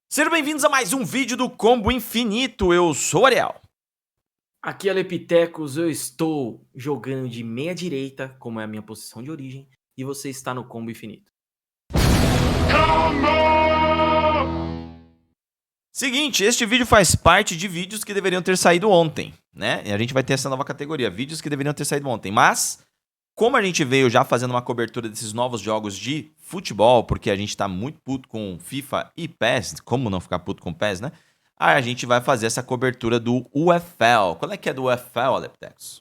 Sejam bem-vindos a mais um vídeo do Combo Infinito, eu sou o Ariel. Aqui é Lepitecos, eu estou jogando de meia direita, como é a minha posição de origem, e você está no Combo Infinito. Seguinte, este vídeo faz parte de vídeos que deveriam ter saído ontem, né? E a gente vai ter essa nova categoria, vídeos que deveriam ter saído ontem, mas como a gente veio já fazendo uma cobertura desses novos jogos de futebol, porque a gente tá muito puto com FIFA e PES, como não ficar puto com PES, né? Aí a gente vai fazer essa cobertura do UFL. Qual é que é do UFL, Aleptex?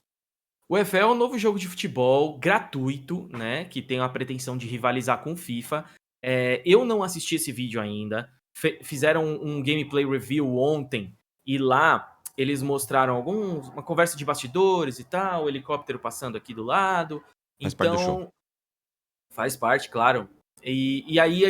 O UFL é um novo jogo de futebol gratuito, né? Que tem a pretensão de rivalizar com o FIFA. Eu não assisti esse vídeo ainda. Fizeram um gameplay review ontem e lá eles mostraram uma conversa de bastidores e tal, o helicóptero passando aqui do lado. Faz parte do show. Faz parte, claro. E aí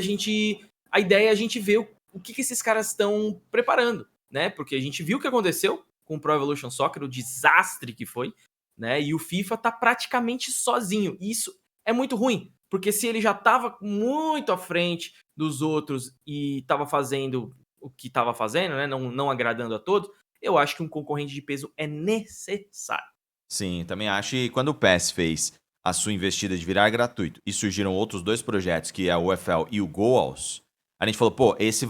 a ideia é a gente ver o que esses caras estão preparando, né? Porque a gente viu o que aconteceu com o Pro Evolution Soccer, o desastre que foi, né? E o FIFA tá praticamente sozinho. E isso é muito ruim, porque se ele já tava muito à frente dos outros e tava fazendo o que tava fazendo, né? Não agradando a todos, eu acho que um concorrente de peso é necessário. Sim, também acho. E quando o PES fez a sua investida de virar gratuito e surgiram outros dois projetos, que é o UFL e o Goals, a gente falou, pô, esse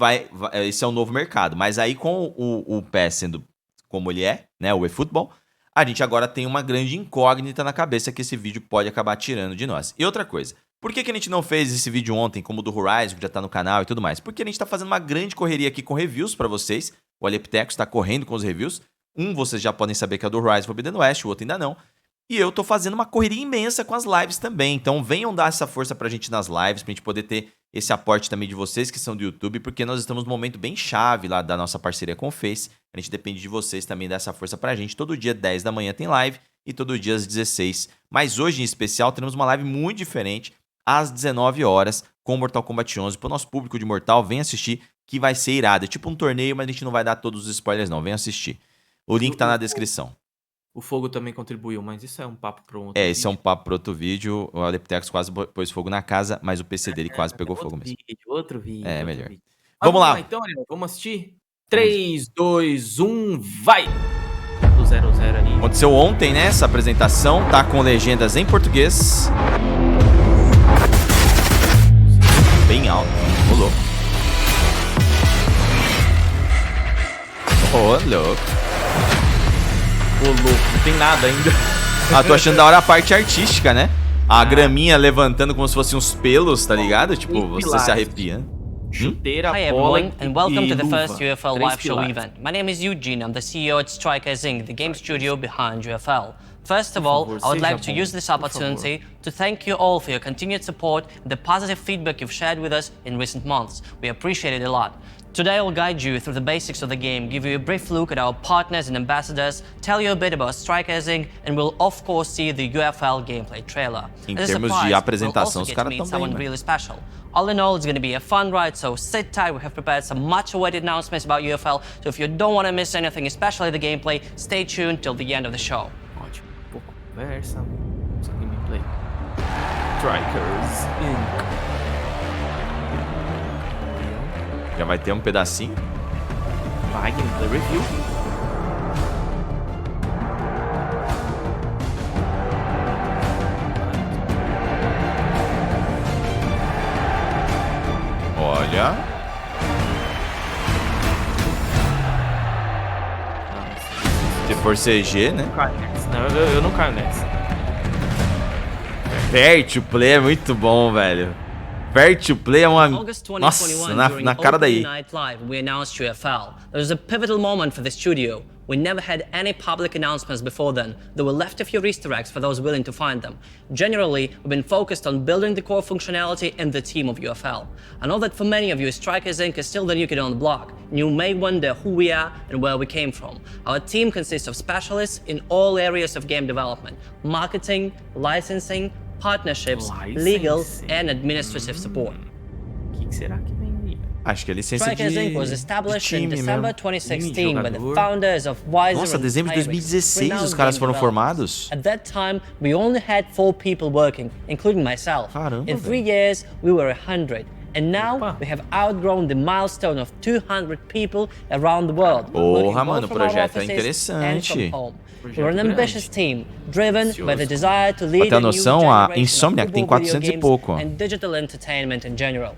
é um novo mercado. Mas aí com o PES sendo como ele é, né, o eFootball, a gente agora tem uma grande incógnita na cabeça que esse vídeo pode acabar tirando de nós. E outra coisa, por que a gente não fez esse vídeo ontem, como o do Horizon, que já tá no canal e tudo mais? Porque a gente tá fazendo uma grande correria aqui com reviews pra vocês. O Alepteco está correndo com os reviews. Vocês já podem saber que é o do Horizon Forbidden West, o outro ainda não. E eu tô fazendo uma correria imensa com as lives também. Então venham dar essa força pra gente nas lives, pra gente poder ter esse aporte também de vocês que são do YouTube, porque nós estamos num momento bem chave lá da nossa parceria com o Face. A gente depende de vocês também dar essa força pra gente. Todo dia 10 da manhã tem live e todo dia às 16. Mas hoje em especial teremos uma live muito diferente às 19 horas com Mortal Kombat 11. Pro nosso público de Mortal, vem assistir que vai ser irado. É tipo um torneio, mas a gente não vai dar todos os spoilers não. Vem assistir. O link tá na descrição. O fogo também contribuiu, mas isso é um papo para um outro vídeo. Esse é um papo para outro vídeo. O Aleptex quase pôs fogo na casa, mas o PC dele quase pegou fogo mesmo. Outro vídeo. Melhor. Vídeo. Vamos lá. Então, Ariel, vamos assistir? 3, 2, 1, vai! Do 0 ali. Aconteceu ontem, né? Essa apresentação. Tá com legendas em português. Bem alto. Rolou. Louco. Ô, louco, não tem nada ainda. Tô achando da hora a parte artística, né? A graminha levantando como se fossem uns pelos, tá ligado? Tipo, você se arrepiando. Chuteira, Hi bola everyone, and welcome to the luva. first UFL live show pilares. event. My name is Eugene, I'm the CEO at Strikers Inc., the game studio behind UFL. First of all, I would like to use this opportunity to thank you all for your continued support and the positive feedback you've shared with us in recent months. We appreciate it a lot. Today I'll guide you through the basics of the game, give you a brief look at our partners and ambassadors, tell you a bit about Strikers Inc., and we'll of course see the UFL gameplay trailer. Em termos de apresentação, os caras estão bem, really special. All in all, it's going to be a fun ride, so sit tight. We have prepared some much-awaited announcements about UFL, so if you don't want to miss anything, especially the gameplay, stay tuned till the end of the show. Ótimo. Pouco conversa, só gameplay. Strikers Inc. Já vai ter um pedacinho. Vai, gameplay review. Olha. Se for CG, né? Não, eu não caio nessa. Fair to play é muito bom, velho. Fair to play é uma... Nossa, na cara daí. Night Live, we announced UFL. It was a pivotal moment for the studio. We never had any public announcements before then. There were left a few Easter eggs for those willing to find them. Generally, we've been focused on building the core functionality and the team of UFL. I know that for many of you, Strikers Inc. is still the new kid on the block, and you may wonder who we are and where we came from. Our team consists of specialists in all areas of game development: marketing, licensing, partnerships, legal, and administrative support. O que será que vem aí? Acho que é licença Strikers Inc. was de established in time December mesmo. 2016 by the founders of Wiser Nossa, and dezembro de Pyrex, 2016 os renowned caras game foram developers. formados? At that time, we only had 4 people working, including myself. Caramba, In 3 velho. years, we were 100. And now Opa. we have outgrown the milestone of 200 people around the world. Porra, working both mano, o from our projeto é offices and interessante. from home. Projeto We're an grande. ambitious team, driven by the Ambicioso. desire to Pra lead ter a new noção, a generation of Insomniac tem football 400 e video pouco, ó. games and digital entertainment in general.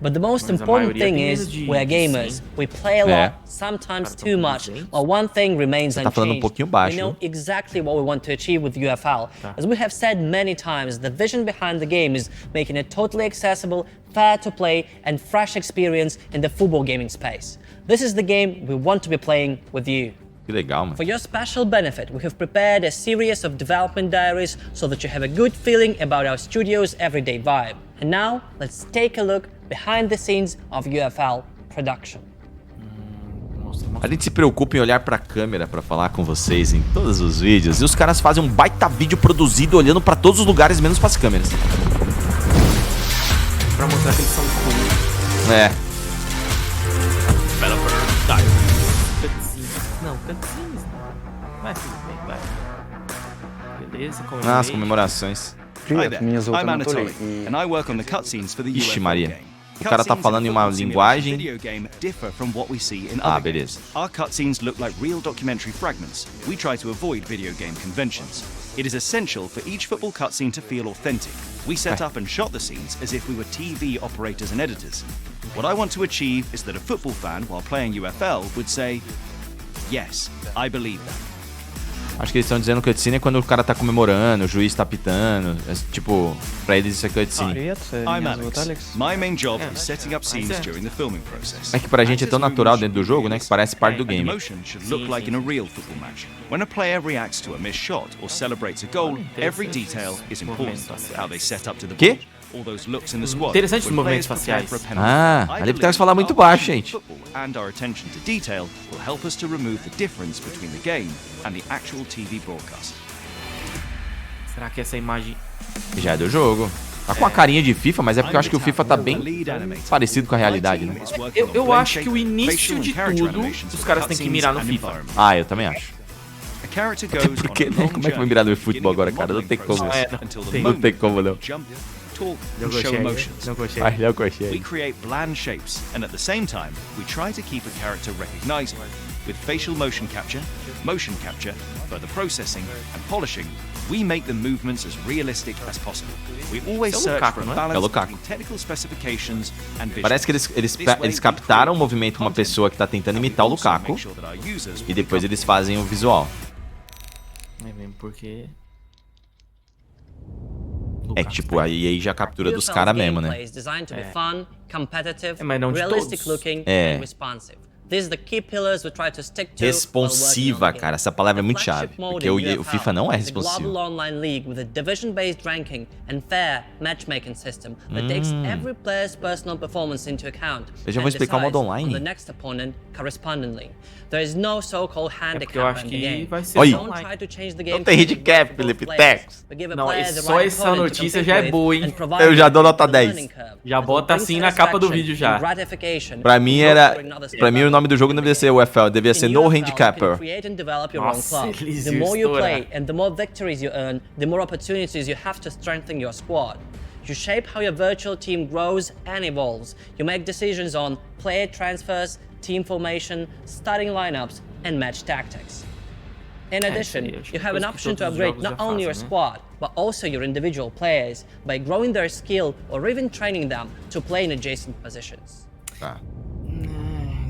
But the most Mas a important maioria thing tem is menos de we're gamers. 100. We play a lot, É. sometimes Cara, tão too com much. 200? But one thing remains Você tá falando um unchanged. pouquinho baixo, We know viu? exactly what we want to achieve with UFL. As we have said many times, the vision behind the game is making it totally accessible, fair to play, and fresh experience in the football gaming space. This is the game we want to be playing with you. Que legal, mano. For your special benefit, we have prepared a series of development diaries so that you have a good feeling about our studio's everyday vibe. And now, let's take a look behind the scenes of UFL production. A gente se preocupa em olhar pra câmera pra falar com vocês em todos os vídeos. E os caras fazem um baita vídeo produzido olhando pra todos os lugares, menos pras câmeras. Pra mostrar que eles são cool. É. Cutscenes. Não, cutscenes não. Mas tudo bem, vai. Beleza, Ah, as comemorações. Hi there, I'm Anatoly, and I work on the cutscenes for the Ixi, UFL Maria. game. O cara tá Cutscenes falando in em a uma football linguagem. simulation video game differ from what we see in Ah, other games. beleza. Our cutscenes look like real documentary fragments. We try to avoid video game conventions. It is essential for each football cutscene to feel authentic. We set up and shot the scenes as if we were TV operators and editors. What I want to achieve is that a football fan, while playing UFL, would say, "Yes, I believe that." Acho que eles estão dizendo que cutscene é quando o cara tá comemorando, o juiz tá pitando. É, tipo, pra eles isso é cutscene. I'm Alex. My main job is setting up scenes during the filming process. É que pra gente é tão natural dentro do jogo, né, que parece parte do And game. emotion should look like in a real football match. When a player reacts to a missed shot or celebrates a goal, every detail is important. How they set up to the Quê? ball, all those looks in the squad. Interessantes os when movimentos players prepare for a faciais. penalty. Ah, I ali believe tem que falar muito our baixo, passion gente. for football and our attention to detail will help us to remove the difference between the game and the actual TV broadcast. Será que essa imagem... Já é do jogo. Tá com a carinha de FIFA, mas é porque eu acho que o FIFA tá bem parecido com a realidade, né? Eu acho que o início de tudo, os caras têm que mirar no FIFA. Ah, eu também acho. Até porque, né? Como é que vai mirar no futebol agora, cara? Não tem como. Não tem como, não. Talk and show emotions. Não gostei. Ai, não We gostei. create bland shapes, and at the same time, we try to keep a character recognizable. With facial motion capture, further processing, and polishing, we make the movements as realistic as possible. We always Esse é o search Lukaku, for a não é? balance É o Lukaku. between technical specifications and visuals. Parece que eles captaram o movimento de uma pessoa que tá tentando imitar o Lukaku e depois eles fazem o visual. É mesmo porque... É que tipo, a EA já captura dos caras mesmo, né? Is designed to be fun, competitive, mas não de realistic todos. looking, É. and responsive. These are the key pillars we try to stick to. Responsiva, cara. Essa palavra é muito chave. Porque o FIFA não é responsivo. Global online league with a division-based ranking and fair matchmaking system that takes every player's personal performance into account. Eu já vou and explicar o modo decides online. on the next opponent correspondingly. There is no so-called porque eu handicap acho in the que game. vai ser Oi. Don't online. try to change the game. Não tem handicap, Felipe Tex. Não, só essa notícia já é boa, hein? Eu já dou nota 10. Já bota assim na capa do vídeo já. Pra mim o nome do jogo não devia ser UFL, devia ser No Handicapper. Nossa, eles The iam more you estourar. play and the more victories you earn, the more opportunities you have to strengthen your squad. You shape how your virtual team grows and evolves. You make decisions on player transfers, team formation, starting lineups, and match tactics. In addition, seria, acho you que have an coisa que option to todos os upgrade jogos já not only your fazem, né? squad, but also your individual players by growing their skill or even training them to play in adjacent positions. Tá.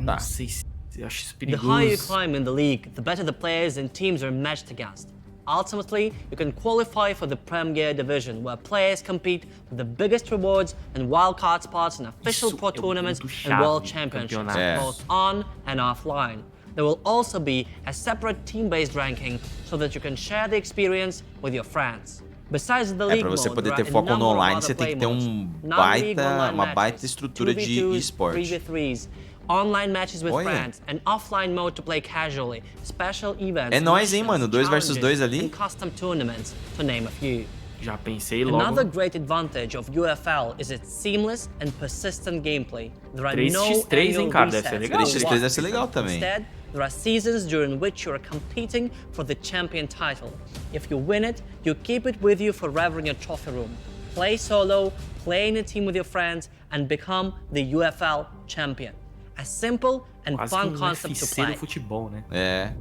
Não sei se eu acho isso The higher you perigoso. climb in the league, the better the players and teams are matched against. Ultimately, you can qualify for the Premier Division, where players compete for the biggest rewards and wildcard spots in official Isso pro é tournaments muito and world chave, championships, campeonato. É. both on and offline. There will also be a separate team-based ranking so that you can share the experience with your friends. Besides the league Pra você mode, poder there ter are a foco no number of online, other você tem que ter play modes. baita, Non-league online uma baita matches, estrutura de 2v2s, esporte. 3v3s, online matches with Olha. friends, and offline mode to play casually, special events. É nóis, hein, missions, mano? 2 versus 2 challenges, ali. and custom tournaments, to name a few. Já pensei logo. Another great advantage of UFL is its seamless and persistent gameplay. There are 3x3, no hein, annual cara? Deve ser resets legal. or 3x3 squads. deve ser legal também. Instead, there are seasons during which you are competing for the champion title. If you win it, you keep it with you forever in your trophy room. Play solo, play in a team with your friends, and become the UFL champion. A simple and Quase fun que concept to UFC play. do futebol, né? É.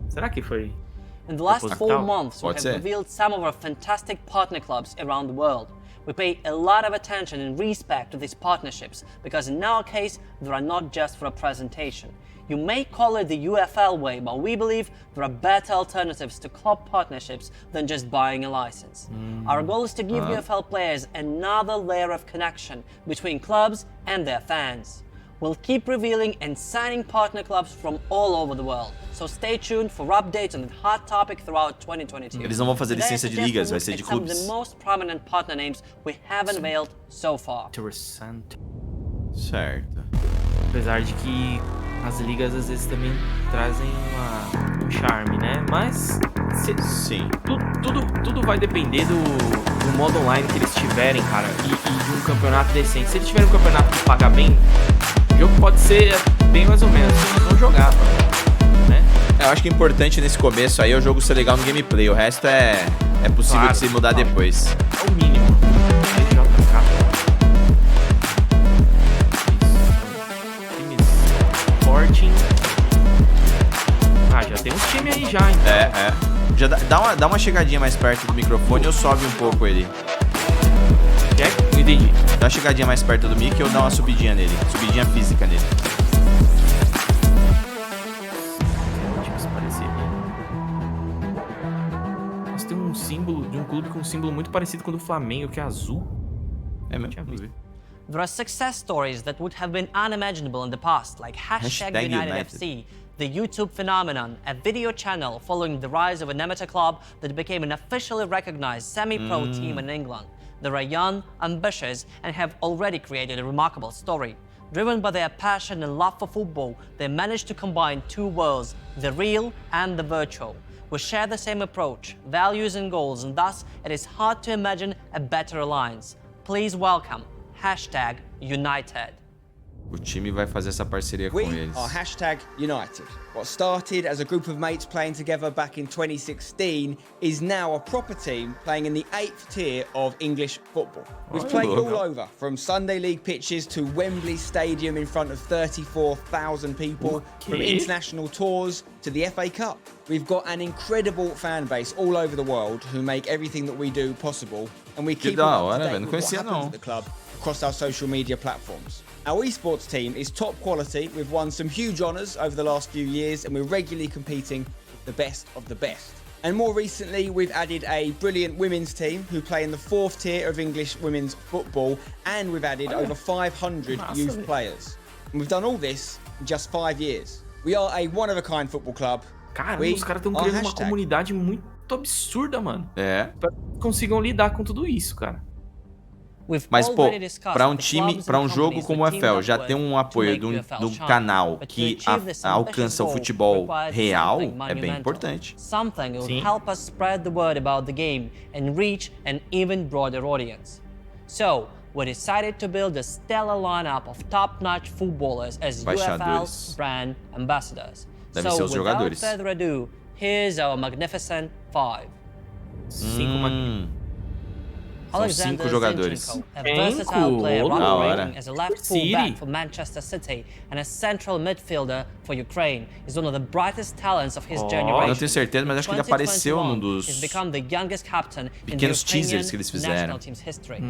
Será que foi? In the last 4 Proposital. months, we Pode have ser. revealed some of our fantastic partner clubs around the world. We pay a lot of attention and respect to these partnerships because in our case, they are not just for a presentation. You may call it the UFL way, but we believe there are better alternatives to club partnerships than just buying a license. Our goal is to give UFL players another layer of connection between clubs and their fans. We'll keep revealing and signing partner clubs from all over the world, so stay tuned for updates on the hot topic throughout 2022. Eles não vão fazer Today I licença de suggest ligas, we vai look ser de at some of clubes. the most prominent partner names we have unveiled so far. Interessante. Certo. Apesar de que as ligas às vezes também trazem um charme, né? Mas Sim. tudo vai depender do modo online que eles tiverem, cara, e de um campeonato decente. Se eles tiverem um campeonato que paga bem, o jogo pode ser bem mais ou menos. Eles vão jogar, né? Eu acho que o importante nesse começo aí é o jogo ser legal no gameplay. O resto é possível Claro, de se mudar claro. depois. É o mínimo. LJK. Time Sporting. Ah, já tem um time aí já, então. É. Já dá uma chegadinha mais perto do microfone ou sobe um pouco ele. Não entendi. Dá uma chegadinha mais perto do mic ou dá uma subidinha nele. Subidinha física nele. Deixa eu se parecer. Nossa, tem um símbolo de um clube com um símbolo muito parecido com o do Flamengo, que é azul. É mesmo? Tinha Vamos visto. ver. There are success stories that would have been unimaginable in the past, like Hashtag United United. FC, the YouTube phenomenon, a video channel following the rise of an amateur club that became an officially recognized semi-pro team in England. They are young, ambitious, and have already created a remarkable story. Driven by their passion and love for football, they managed to combine two worlds, the real and the virtual. We share the same approach, values and goals, and thus it is hard to imagine a better alliance. Please welcome #United. O time vai fazer essa parceria com We eles. are #United. What started as a group of mates playing together back in 2016 is now a proper team playing in the 8th tier of English football. We've played all over, from Sunday League pitches to Wembley Stadium in front of 34,000 people, from international tours to the FA Cup. We've got an incredible fan base all over the world who make everything that we do possible, and we keep da up to hora, date velho. Não with what conhecia, happens não. at the club across our social media platforms. Our esports team is top quality. We've won some huge honours over the last few years, and we're regularly competing with the best of the best. And more recently, we've added a brilliant women's team who play in the 4th tier of English women's football, and we've added over 500 youth players. And we've done all this in just 5 years. We are a one-of-a-kind football club. Caramba, We os caras estão are criando uma hashtag. comunidade muito absurda, mano. É. Pra que consigam lidar com tudo isso, cara. We've Mas, pô, already discussed pra um the time, clubs pra and um jogo companies como o we teamed UFL up já with ter um to apoio make de um UFL shine. canal But to que achieve this alcança ambitious o goal futebol requires real something é bem monumental. importante. Something that will Sim. help us spread the word about the game and reach an even broader audience. So, we decided to build a stellar lineup of top-notch footballers as Embaixadores. UFL's brand ambassadors. Devem so, ser os without jogadores. further ado, here's our magnificent 5. 5 São Alexander 5 jogadores. Zinchenko, a versatile player Da hora. operating as a left City. fullback for Manchester City and a central midfielder for Ukraine, is one of the brightest talents of his generation. Eu não tenho certeza, mas acho que ele apareceu num dos He's become the youngest captain pequenos in the teasers que Ukrainian eles fizeram. national team's history.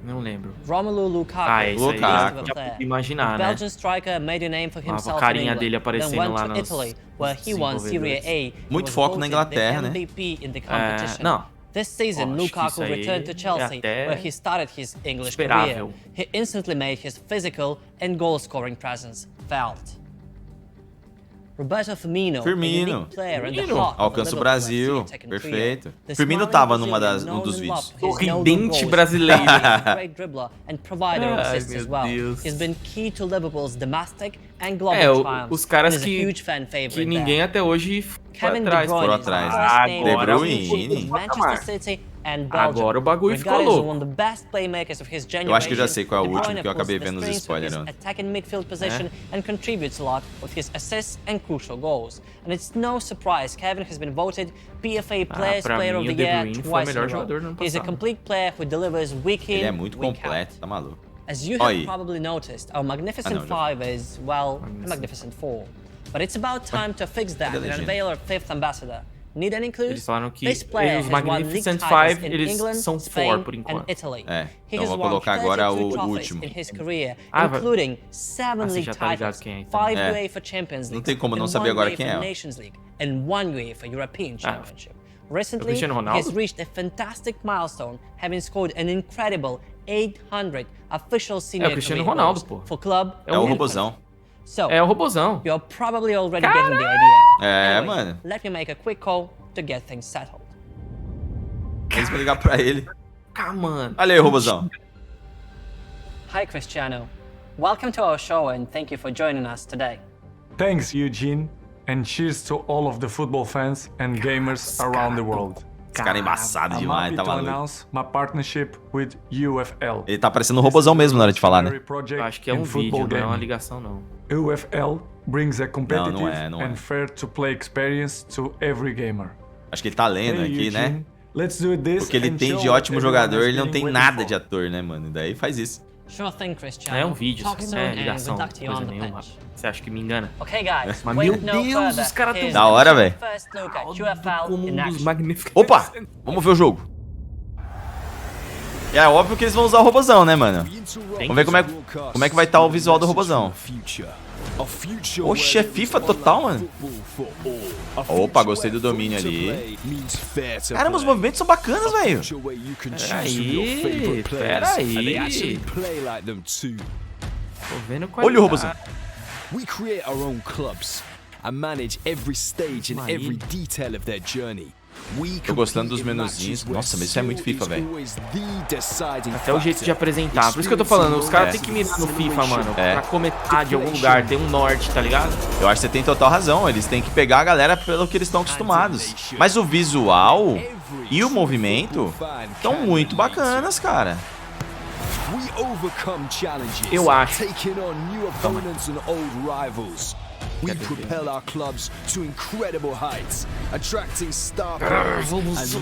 Não lembro. Romelu Lukaku, Ah, esse aí Lukaku. is já player. pude imaginar, The né? Belgian striker made a name for himself a carinha in England, dele aparecendo then went lá to nos Italy, where he won Serie A. and Muito was foco na voted Inglaterra, the né? MVP in the competition. não. This season, Acho que Lukaku isso aí returned to é Chelsea, até where he started his English esperável. career. He instantly made his physical and goal-scoring presence felt. Roberto Firmino, Firmino. a unique player in the Firmino. heart of the Alcança o Liverpool Brasil. FC tech Perfeito. The Firmino smiling tava Brazilian, num known dos and vídeos. loved for his Sorridente no-look brasileiro. goals. He's a great dribbler and provider of Ai, assists meu as well. Deus. He's been key to Liverpool's domestic and global triumphs. Os caras and is a huge fan favorite que ninguém there. até hoje foi Kevin De atrás. Bruyne Foram is the atrás. first name De to Bruyne. reach Manchester City and Belgium. Agora o bagulho ficou Regarded as louco. one of the best playmakers of his generation, Eu acho que eu já sei qual é o De último, Bruyne que eu acabei pulls the vendo os strings for his spoilers. attacking midfield position and contributes a lot with his assists and crucial goals. And it's no surprise Kevin has been voted PFA Players pra Player mim, of o the De Year Bruyne foi o twice in a melhor row. jogador no ano He's a passado. complete player who delivers week in, Ele é muito week completo, out. tá maluco. As you Olha have aí. probably noticed, our Magnificent Ah, não, já Five is, well, a Magnificent Four. But it's about time to fix that cadê a and legenda? unveil our fifth ambassador. Need any clues? Eles falaram que This player os has won league Magnificent titles Five, in eles England, são Spain, four por and enquanto. Italy. É, He então has vou won colocar agora 32 o trophies último. in his career, Ah, vai- including 7 você league já tá ligado titles, quem é, então. 5 É. UEFA Champions League, Não tem como não and saber 1 agora UEFA quem é. Nations League, and 1 UEFA European Championship. Recently, Cristiano he Ronaldo? has reached a fantastic milestone, having scored an incredible 800 official senior Cristiano career Ronaldo, goals pô. for club É o and robozão. country. So, É o robozão. you're probably already getting the idea. É, Anyway, mano. let me make a quick call to get things settled. Eles vão ligar pra ele. Cá, mano. Olha aí, robozão. Hi, Cristiano. Welcome to our show and thank you for joining us today. Thanks, Eugene, and cheers to all of the football fans and gamers around the world. Esse cara é embaçado I'm demais, happy tá to maluco. announce my partnership with UFL. Ele tá parecendo um robozão mesmo na hora de falar, né? Eu acho que é um vídeo, não é uma ligação, não. UFL brings a competitive não é. and fair-to-play experience to every gamer. Acho que ele tá lendo Hey, aqui, né? Eugene, let's do this Porque ele and tem show de what ótimo everyone jogador, has ele não been tem waiting nada for. de ator, né, mano? Daí faz isso. Sure thing, Cristiano. É um vídeo, Talk soon é and ligação, good luck to you coisa on the nenhuma. bench. Você acha que me engana? Okay, guys. Mas, wait meu no Deus, further. os caras tão- Here's Da hora, our velho. first look at Como UFL um in dos action. magníficos. Opa! Vamos ver o jogo. É óbvio que eles vão usar o robozão, né, mano? Vamos ver como é que vai estar o visual do robozão. Oxe, é FIFA total, mano. Opa, gostei do domínio ali. Caramba, os movimentos são bacanas, velho. Peraí. Tô vendo qual Olha o robozão. We create our own clubs and manage every stage and every detail of their journey. Tô gostando dos menuzinhos. Nossa, mas isso é muito FIFA, velho. Até o jeito de apresentar. Por isso que eu tô falando, os caras têm que mirar no FIFA, mano. É. Pra começar de algum lugar, tem um norte, tá ligado? Eu acho que você tem total razão. Eles têm que pegar a galera pelo que eles estão acostumados. Mas o visual e o movimento estão muito bacanas, cara. Eu acho. Taking on new opponents and old rivals. We propel our clubs to incredible heights, attracting star players and nurturing new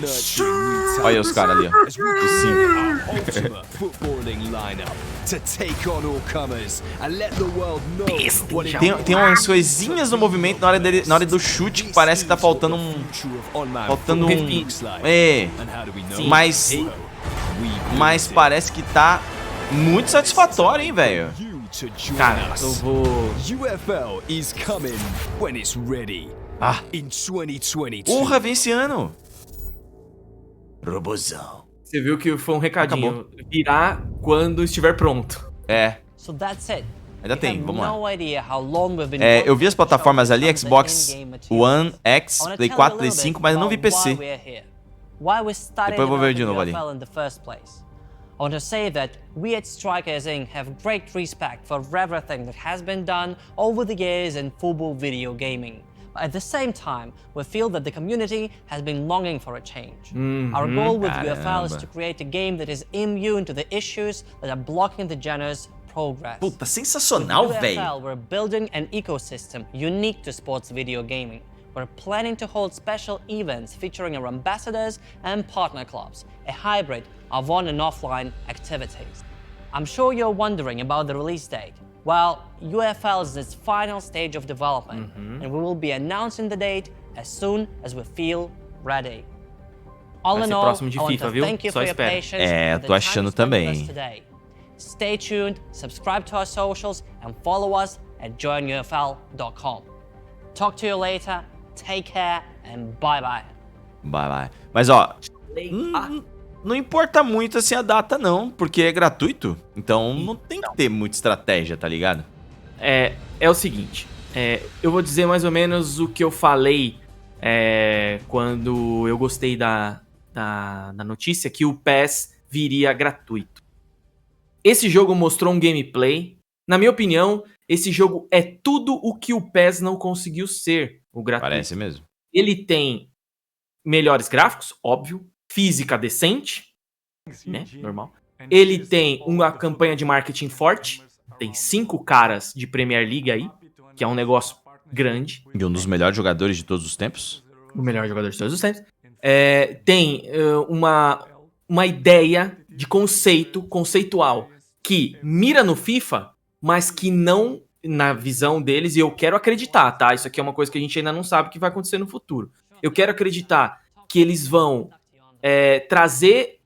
talent. Olha os caras ali, ó. As we create our ultimate footballing lineup to take on all comers and let the world know what it Tem umas coisinhas no movimento na hora do chute que parece que tá faltando um. Faltando um. É. Mas parece que tá muito satisfatório, hein, velho. Cara, eu vou. UFL is coming when it's ready. Ah. In 2022. Porra, vem esse ano. Robozão. Você viu que foi um recadinho. Virá quando estiver pronto. É. So that's it. Ainda We tem, have vamos lá. no idea how long we've been É, eu vi as working to plataformas show ali, some of the Xbox in-game materials. One, X, I wanna Play tell 4, you a Play little 5, bit mas eu não vi about PC. why we're here. Why we started Depois eu vou ver de developing novo ali. UFL in the first place. I want to say that we at Strikers Inc. have great respect for everything that has been done over the years in football video gaming. But at the same time, we feel that the community has been longing for a change. Our goal with UFL is Caramba. to create a game that is immune to the issues that are blocking the genre's progress. Puta, sensacional, With velho. UFL, we're building an ecosystem unique to sports video gaming. We're planning to hold special events featuring our ambassadors and partner clubs, a hybrid of on and offline activities. I'm sure you're wondering about the release date. Well, UFL is in its final stage of development, and we will be announcing the date as soon as we feel ready. All Vai in ser all, próximo de I want FIFA, to viu? thank you Só for your espera. patience É, and the tô time achando spent with também. us today. Stay tuned, subscribe to our socials, and follow us at joinufl.com. Talk to you later, take care, and bye-bye. Vai. Mas, ó, não importa muito assim a data, não, porque é gratuito. Então não tem que ter muita estratégia, tá ligado? É o seguinte. Eu vou dizer mais ou menos o que eu falei quando eu gostei da notícia que o PES viria gratuito. Esse jogo mostrou um gameplay. Na minha opinião, esse jogo é tudo o que o PES não conseguiu ser, o gratuito. Parece mesmo. Ele tem melhores gráficos, óbvio. física decente, né? Normal. Ele tem uma campanha de marketing forte. Tem 5 caras de Premier League aí, que é um negócio grande. E um dos melhores jogadores de todos os tempos. O melhor jogador de todos os tempos. Tem uma ideia de conceitual, que mira no FIFA, mas que não, na visão deles, e eu quero acreditar, tá? Isso aqui é uma coisa que a gente ainda não sabe o que vai acontecer no futuro. Eu quero acreditar que eles vão trazer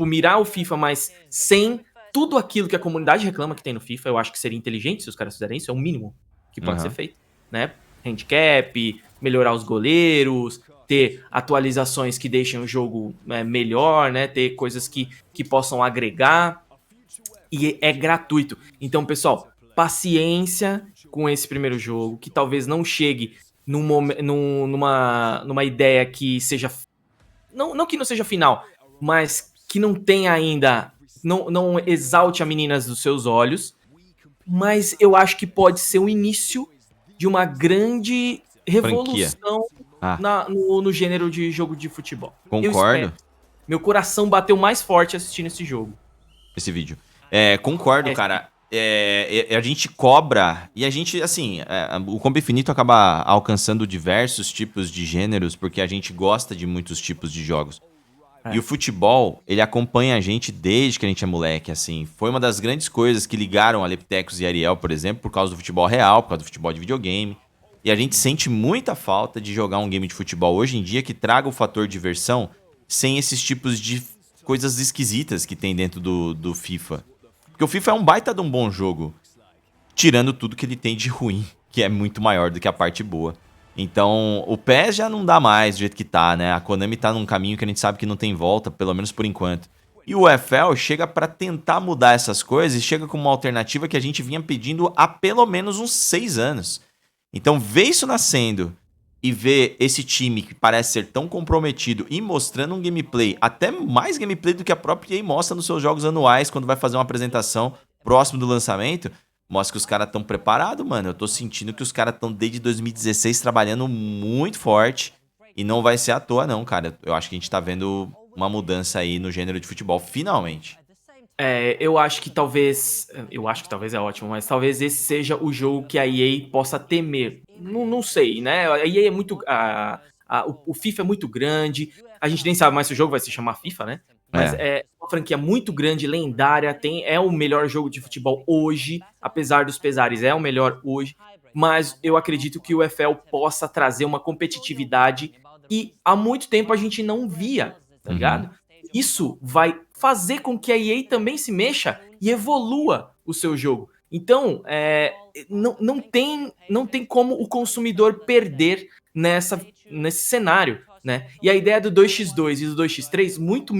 mirar o FIFA, mas sem tudo aquilo que a comunidade reclama que tem no FIFA. Eu acho que seria inteligente se os caras fizerem isso, é o mínimo que pode ser feito, né? Handicap, melhorar os goleiros, ter atualizações que deixem o jogo melhor, né? Ter coisas que possam agregar. E é gratuito. Então, pessoal, paciência com esse primeiro jogo, que talvez não chegue numa ideia que seja... Não que não seja final, mas que não tenha ainda... Não exalte a meninas dos seus olhos, mas eu acho que pode ser o início de uma grande revolução no gênero de jogo de futebol. Concordo. Meu coração bateu mais forte assistindo esse jogo. Esse vídeo. Concordo, cara. A gente cobra e a gente, assim, o Combo Infinito acaba alcançando diversos tipos de gêneros porque a gente gosta de muitos tipos de jogos. E o futebol, ele acompanha a gente desde que a gente é moleque, assim. Foi uma das grandes coisas que ligaram a Leptecos e Ariel, por exemplo, por causa do futebol real, por causa do futebol de videogame. E a gente sente muita falta de jogar um game de futebol hoje em dia que traga o fator diversão sem esses tipos de coisas esquisitas que tem dentro do FIFA. Porque o FIFA é um baita de um bom jogo, tirando tudo que ele tem de ruim, que é muito maior do que a parte boa. Então, o PES já não dá mais do jeito que tá, né? A Konami tá num caminho que a gente sabe que não tem volta, pelo menos por enquanto. E o UFL chega pra tentar mudar essas coisas e chega com uma alternativa que a gente vinha pedindo há pelo menos uns 6 anos. Então, ver isso nascendo e ver esse time que parece ser tão comprometido e mostrando um gameplay, até mais gameplay do que a própria EA mostra nos seus jogos anuais, quando vai fazer uma apresentação próximo do lançamento, mostra que os caras estão preparados, mano. Eu tô sentindo que os caras estão desde 2016 trabalhando muito forte e não vai ser à toa não, cara. Eu acho que a gente tá vendo uma mudança aí no gênero de futebol, finalmente. Eu acho que talvez é ótimo, mas talvez esse seja o jogo que a EA possa temer. Não sei, né? A EA é muito... o FIFA é muito grande, a gente nem sabe mais se o jogo vai se chamar FIFA, né? Mas é uma franquia muito grande, lendária, é o melhor jogo de futebol hoje, apesar dos pesares, é o melhor hoje, mas eu acredito que o UFL possa trazer uma competitividade e há muito tempo a gente não via, tá ligado? Isso vai fazer com que a EA também se mexa e evolua o seu jogo. Então, não tem como o consumidor perder nesse cenário, né? E a ideia do 2x2 e do 2x3 muito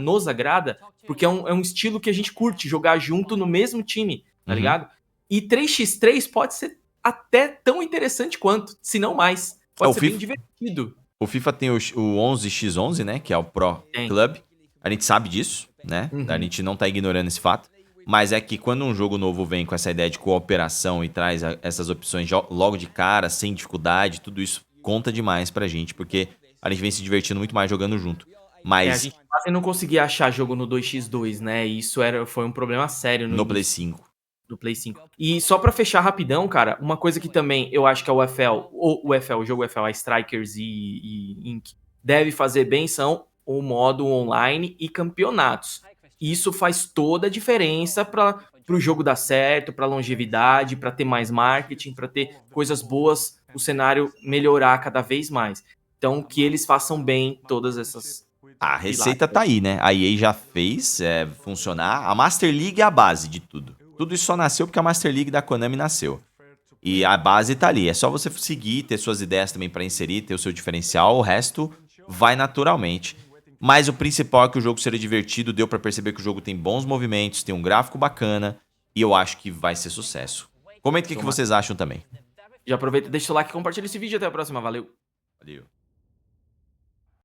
nos agrada, porque é um estilo que a gente curte, jogar junto no mesmo time, tá ligado? E 3x3 pode ser até tão interessante quanto, se não mais. Pode ser bem divertido. O FIFA tem o 11x11, né? Que é o Pro Club. A gente sabe disso, né? A gente não tá ignorando esse fato. Mas é que quando um jogo novo vem com essa ideia de cooperação e traz essas opções logo de cara, sem dificuldade, tudo isso conta demais pra gente, porque a gente vem se divertindo muito mais jogando junto. Mas a gente quase não conseguia achar jogo no 2x2, né? E isso foi um problema sério no Play 5. Do Play 5. E só pra fechar rapidão, cara, uma coisa que também eu acho que o jogo UFL, a Strikers e Inc. deve fazer bem são o modo online e campeonatos. Isso faz toda a diferença para o jogo dar certo, para longevidade, para ter mais marketing, para ter coisas boas, o cenário melhorar cada vez mais. Então, que eles façam bem todas essas... A receita tá aí, né? A EA já fez funcionar. A Master League é a base de tudo. Tudo isso só nasceu porque a Master League da Konami nasceu. E a base tá ali. É só você seguir, ter suas ideias também para inserir, ter o seu diferencial. O resto vai naturalmente. Mas o principal é que o jogo seja divertido. Deu pra perceber que o jogo tem bons movimentos, tem um gráfico bacana. E eu acho que vai ser sucesso. Comenta o que vocês acham também. Já aproveita, deixa o like, compartilha esse vídeo. Até a próxima. Valeu. Valeu.